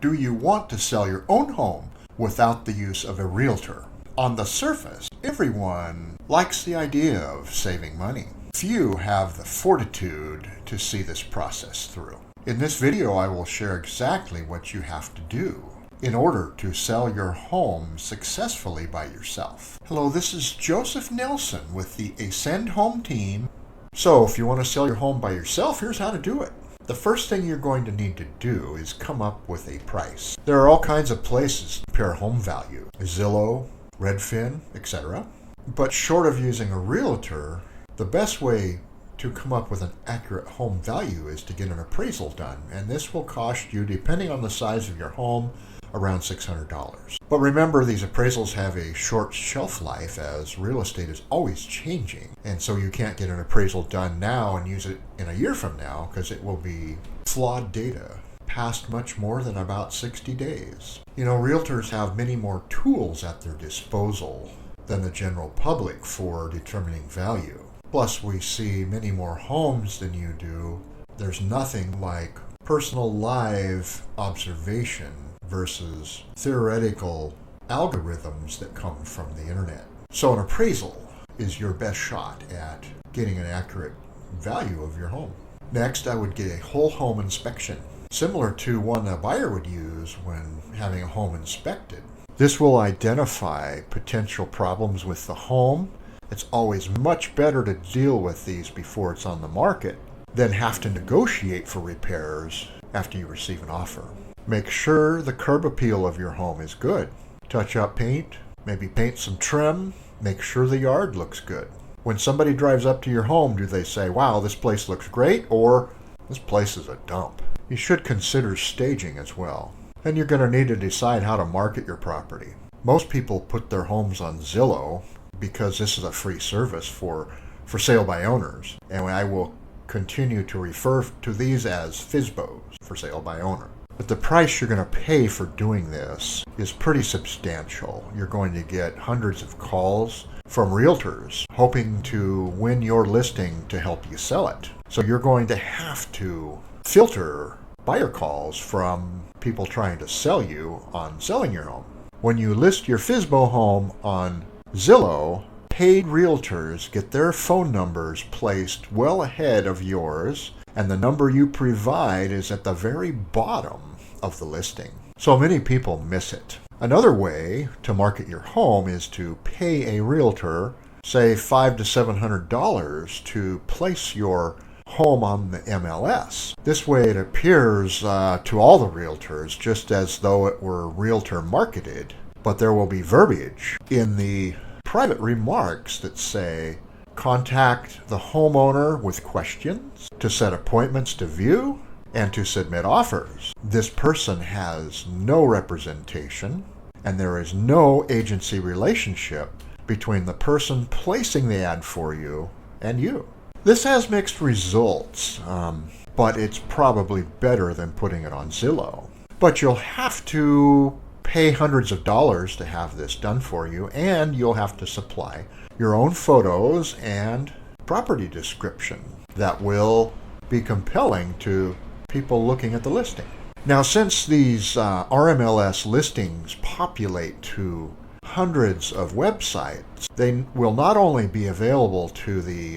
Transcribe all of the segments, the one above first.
Do you want to sell your own home without the use of a realtor? On the surface, everyone likes the idea of saving money. Few have the fortitude to see this process through. In this video, I will share exactly what you have to do in order to sell your home successfully by yourself. Hello, this is Joseph Nelson with the Ascend Home team. So if you want to sell your home by yourself, here's how to do it. The first thing you're going to need to do is come up with a price. There are all kinds of places to compare home value, Zillow, Redfin, etc. But short of using a realtor, the best way to come up with an accurate home value is to get an appraisal done. And this will cost you, depending on the size of your home, around $600. But remember, these appraisals have a short shelf life as real estate is always changing. And so you can't get an appraisal done now and use it in a year from now because it will be flawed data past much more than about 60 days. You know, realtors have many more tools at their disposal than the general public for determining value. Plus, we see many more homes than you do. There's nothing like personal live observation versus theoretical algorithms that come from the internet. So an appraisal is your best shot at getting an accurate value of your home. Next, I would get a whole home inspection, similar to one a buyer would use when having a home inspected. This will identify potential problems with the home. It's always much better to deal with these before it's on the market than have to negotiate for repairs after you receive an offer. Make sure the curb appeal of your home is good. Touch up paint, maybe paint some trim, make sure the yard looks good. When somebody drives up to your home, do they say, wow, this place looks great, or this place is a dump? You should consider staging as well. And you're going to need to decide how to market your property. Most people put their homes on Zillow because this is a free service for sale by owners. And I will continue to refer to these as FSBOs, for sale by owner. But the price you're going to pay for doing this is pretty substantial. You're going to get hundreds of calls from realtors hoping to win your listing to help you sell it. So you're going to have to filter buyer calls from people trying to sell you on selling your home. When you list your FSBO home on Zillow, paid realtors get their phone numbers placed well ahead of yours, and the number you provide is at the very bottom of the listing. So many people miss it. Another way to market your home is to pay a realtor, say $500 to $700, to place your home on the MLS. This way it appears to all the realtors just as though it were realtor marketed, but there will be verbiage in the private remarks that say, contact the homeowner with questions, to set appointments to view, and to submit offers. This person has no representation, and there is no agency relationship between the person placing the ad for you and you. This has mixed results, but it's probably better than putting it on Zillow. But you'll have to pay hundreds of dollars to have this done for you, and you'll have to supply your own photos and property description that will be compelling to people looking at the listing. Now, since these RMLS listings populate to hundreds of websites, they will not only be available to the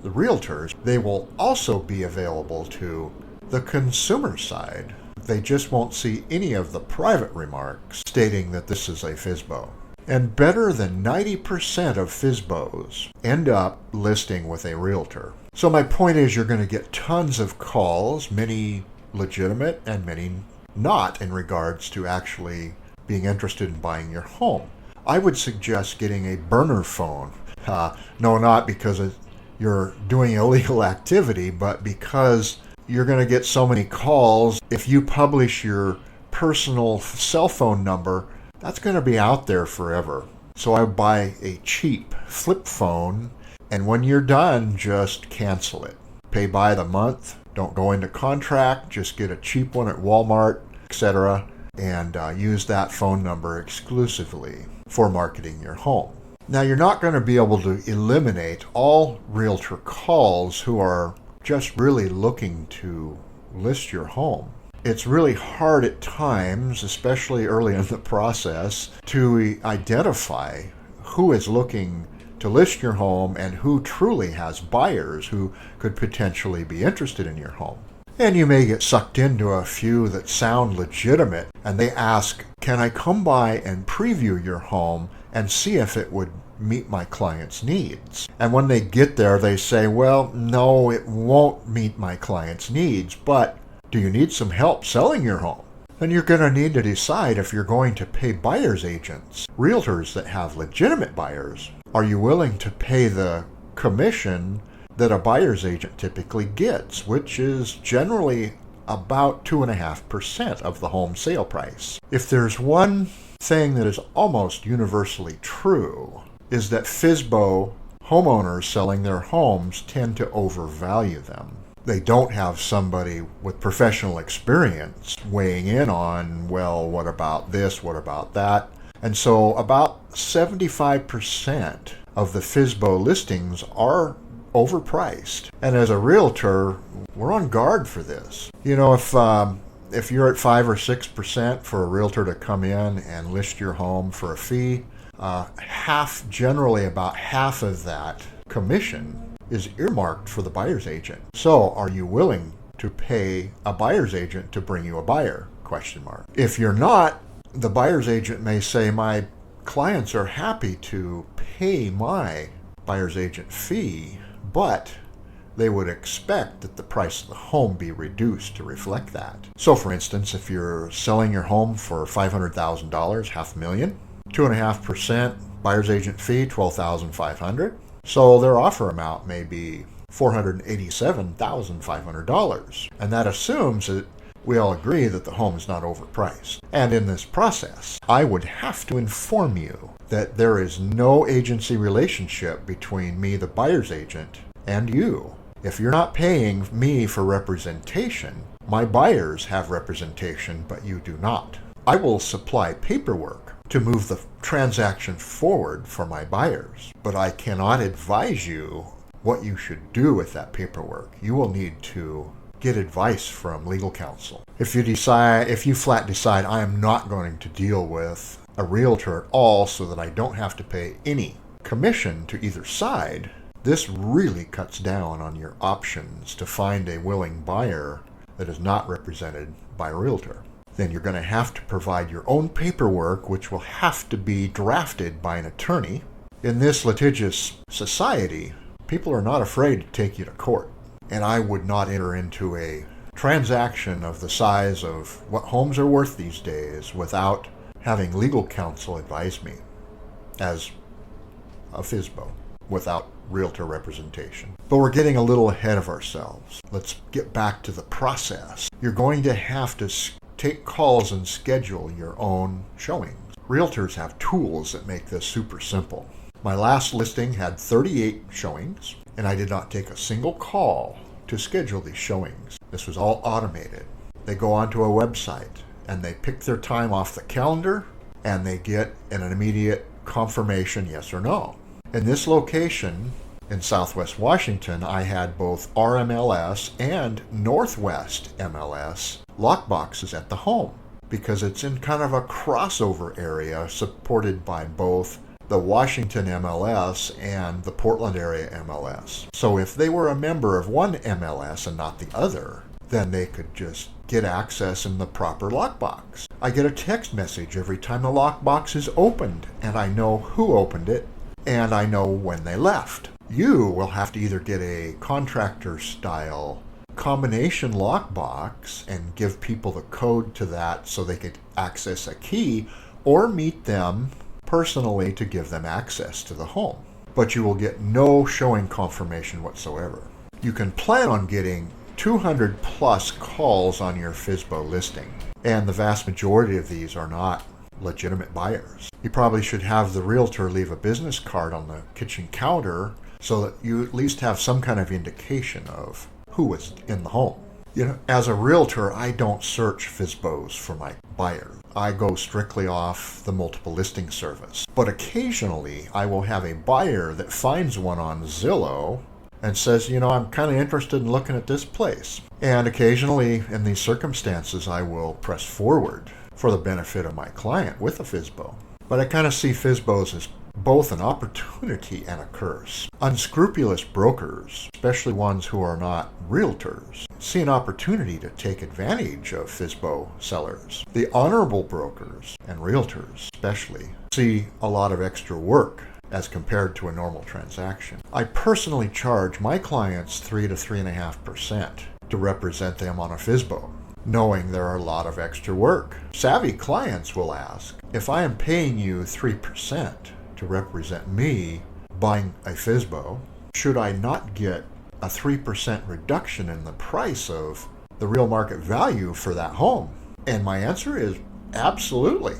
realtors, they will also be available to the consumer side. They just won't see any of the private remarks stating that this is a FSBO. And better than 90% of FSBOs end up listing with a realtor. So my point is, you're going to get tons of calls, many legitimate and many not, in regards to actually being interested in buying your home. I would suggest getting a burner phone. No, not because you're doing illegal activity, but because you're going to get so many calls. If you publish your personal cell phone number, that's going to be out there forever. So I buy a cheap flip phone, and when you're done, just cancel it. Pay by the month. Don't go into contract. Just get a cheap one at Walmart, etc., and use that phone number exclusively for marketing your home. Now, you're not going to be able to eliminate all realtor calls who are just really looking to list your home. It's really hard at times, especially early in the process, to identify who is looking to list your home and who truly has buyers who could potentially be interested in your home. And you may get sucked into a few that sound legitimate, and they ask, can I come by and preview your home and see if it would meet my client's needs? And when they get there, they say, well, no, it won't meet my client's needs, but do you need some help selling your home? Then you're going to need to decide if you're going to pay buyer's agents, realtors that have legitimate buyers. Are you willing to pay the commission that a buyer's agent typically gets, which is generally about 2.5% of the home sale price? If there's one thing that is almost universally true, is that FSBO homeowners selling their homes tend to overvalue them. They don't have somebody with professional experience weighing in on, well, what about this, what about that? And so about 75% of the FSBO listings are overpriced. And as a realtor, we're on guard for this. You know, if you're at 5 or 6% for a realtor to come in and list your home for a fee, generally about half of that commission is earmarked for the buyer's agent. So are you willing to pay a buyer's agent to bring you a buyer? ? If you're not, the buyer's agent may say, my clients are happy to pay my buyer's agent fee, but they would expect that the price of the home be reduced to reflect that. So for instance, if you're selling your home for $500,000, $500,000, 2.5% buyer's agent fee, $12,500. So their offer amount may be $487,500. And that assumes that we all agree that the home is not overpriced. And in this process, I would have to inform you that there is no agency relationship between me, the buyer's agent, and you. If you're not paying me for representation, my buyers have representation, but you do not. I will supply paperwork to move the transaction forward for my buyers, but I cannot advise you what you should do with that paperwork. You will need to get advice from legal counsel. If you flat decide I am not going to deal with a realtor at all so that I don't have to pay any commission to either side, this really cuts down on your options to find a willing buyer that is not represented by a realtor. Then you're going to have to provide your own paperwork, which will have to be drafted by an attorney. In this litigious society, people are not afraid to take you to court. And I would not enter into a transaction of the size of what homes are worth these days without having legal counsel advise me as a FSBO without realtor representation. But we're getting a little ahead of ourselves. Let's get back to the process. You're going to have to take calls and schedule your own showings. Realtors have tools that make this super simple. My last listing had 38 showings, and I did not take a single call to schedule these showings. This was all automated. They go onto a website, and they pick their time off the calendar, and they get an immediate confirmation, yes or no. In this location in Southwest Washington, I had both RMLS and Northwest MLS lockboxes at the home because it's in kind of a crossover area supported by both the Washington MLS and the Portland area MLS. So if they were a member of one MLS and not the other, then they could just get access in the proper lockbox. I get a text message every time the lockbox is opened, and I know who opened it, and I know when they left. You will have to either get a contractor-style combination lockbox and give people the code to that so they could access a key, or meet them personally to give them access to the home. But you will get no showing confirmation whatsoever. You can plan on getting 200 plus calls on your FSBO listing, and the vast majority of these are not legitimate buyers. You probably should have the realtor leave a business card on the kitchen counter so that you at least have some kind of indication of who was in the home. You know, as a realtor, I don't search FSBOs for my buyers. I go strictly off the multiple listing service. But occasionally, I will have a buyer that finds one on Zillow and says, I'm kind of interested in looking at this place. And occasionally in these circumstances, I will press forward for the benefit of my client with a FSBO. But I kind of see FSBOs as both an opportunity and a curse. Unscrupulous brokers, especially ones who are not realtors, see an opportunity to take advantage of FSBO sellers. The honorable brokers and realtors especially see a lot of extra work as compared to a normal transaction. I personally charge my clients 3 to 3.5% to represent them on a FSBO, knowing there are a lot of extra work. Savvy clients will ask, if I am paying you 3% to represent me buying a FSBO, should I not get a 3% reduction in the price of the real market value for that home? And my answer is absolutely.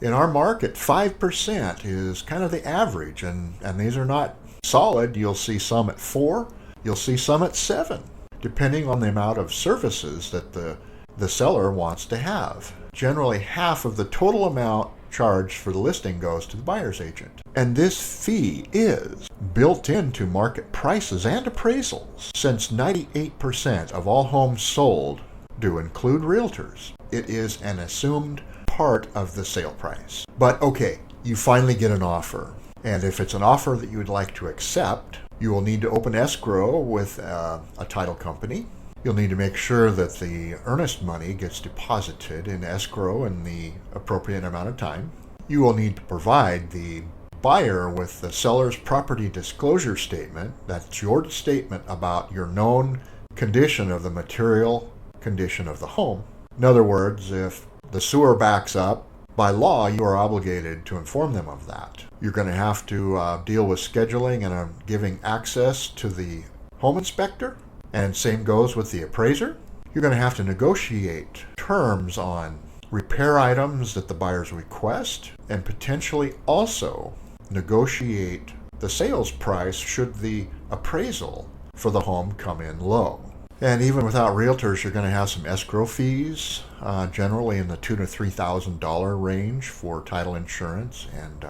In our market, 5% is kind of the average, and these are not solid. You'll see some at 4, you'll see some at 7, depending on the amount of services that the seller wants to have. Generally, half of the total amount charged for the listing goes to the buyer's agent. And this fee is built into market prices and appraisals, since 98% of all homes sold do include realtors. It is an assumed part of the sale price. But okay, you finally get an offer. And if it's an offer that you would like to accept, you will need to open escrow with a title company. You'll need to make sure that the earnest money gets deposited in escrow in the appropriate amount of time. You will need to provide the buyer with the seller's property disclosure statement. That's your statement about your known condition of the material condition of the home. In other words, if the sewer backs up, by law, you are obligated to inform them of that. You're going to have to deal with scheduling and giving access to the home inspector. And same goes with the appraiser. You're going to have to negotiate terms on repair items that the buyers request, and potentially also negotiate the sales price should the appraisal for the home come in low. And even without realtors, you're going to have some escrow fees, generally in the $2,000 to $3,000 range for title insurance and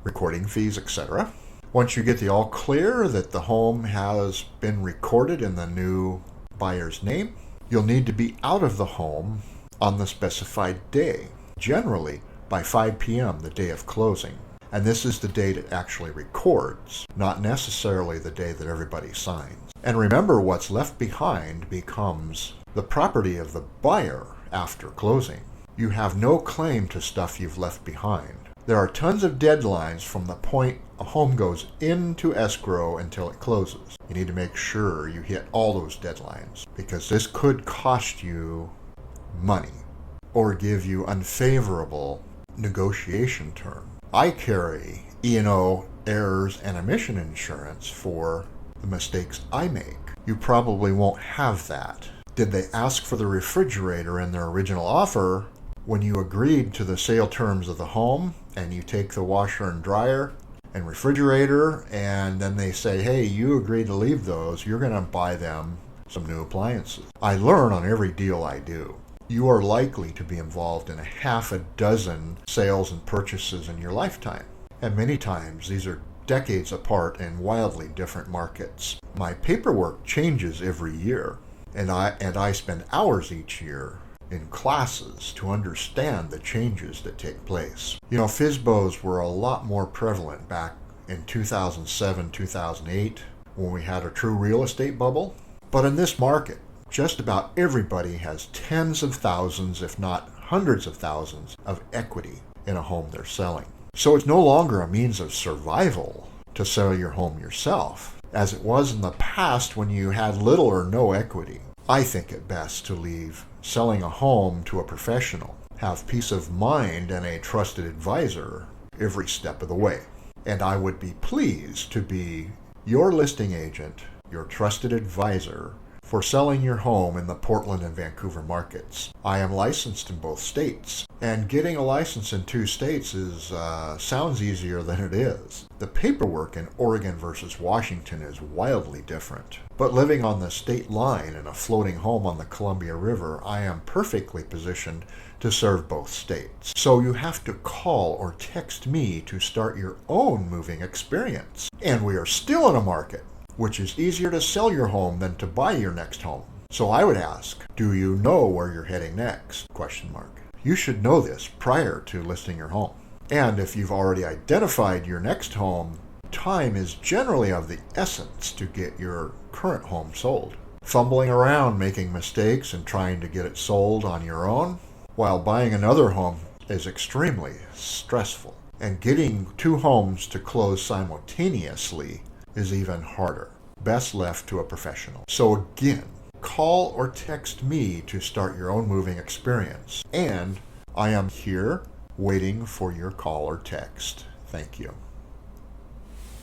recording fees, etc. Once you get the all clear that the home has been recorded in the new buyer's name, you'll need to be out of the home on the specified day, generally by 5 p.m. the day of closing. And this is the date it actually records, not necessarily the day that everybody signs. And remember, what's left behind becomes the property of the buyer after closing. You have no claim to stuff you've left behind. There are tons of deadlines from the point a home goes into escrow until it closes. You need to make sure you hit all those deadlines, because this could cost you money or give you unfavorable negotiation terms. I carry E&O, errors, and omission insurance for the mistakes I make. You probably won't have that. Did they ask for the refrigerator in their original offer when you agreed to the sale terms of the home, and you take the washer and dryer and refrigerator, and then they say, hey, you agreed to leave those, you're going to buy them some new appliances? I learn on every deal I do. You are likely to be involved in a half a dozen sales and purchases in your lifetime. And many times these are decades apart in wildly different markets. My paperwork changes every year, and I spend hours each year in classes to understand the changes that take place. FSBOs were a lot more prevalent back in 2007, 2008, when we had a true real estate bubble. But in this market, just about everybody has tens of thousands, if not hundreds of thousands, of equity in a home they're selling. So it's no longer a means of survival to sell your home yourself, as it was in the past when you had little or no equity. I think it best to leave selling a home to a professional, have peace of mind and a trusted advisor every step of the way. And I would be pleased to be your listing agent, your trusted advisor, for selling your home in the Portland and Vancouver markets. I am licensed in both states, and getting a license in 2 states sounds easier than it is. The paperwork in Oregon versus Washington is wildly different. But living on the state line in a floating home on the Columbia River, I am perfectly positioned to serve both states. So you have to call or text me to start your own moving experience. And we are still in a market which is easier to sell your home than to buy your next home. So I would ask, do you know where you're heading next? Question mark. You should know this prior to listing your home. And if you've already identified your next home, time is generally of the essence to get your current home sold. Fumbling around making mistakes and trying to get it sold on your own while buying another home is extremely stressful. And getting two homes to close simultaneously is even harder. Best left to a professional. So again, call or text me to start your own moving experience. And I am here waiting for your call or text. Thank you.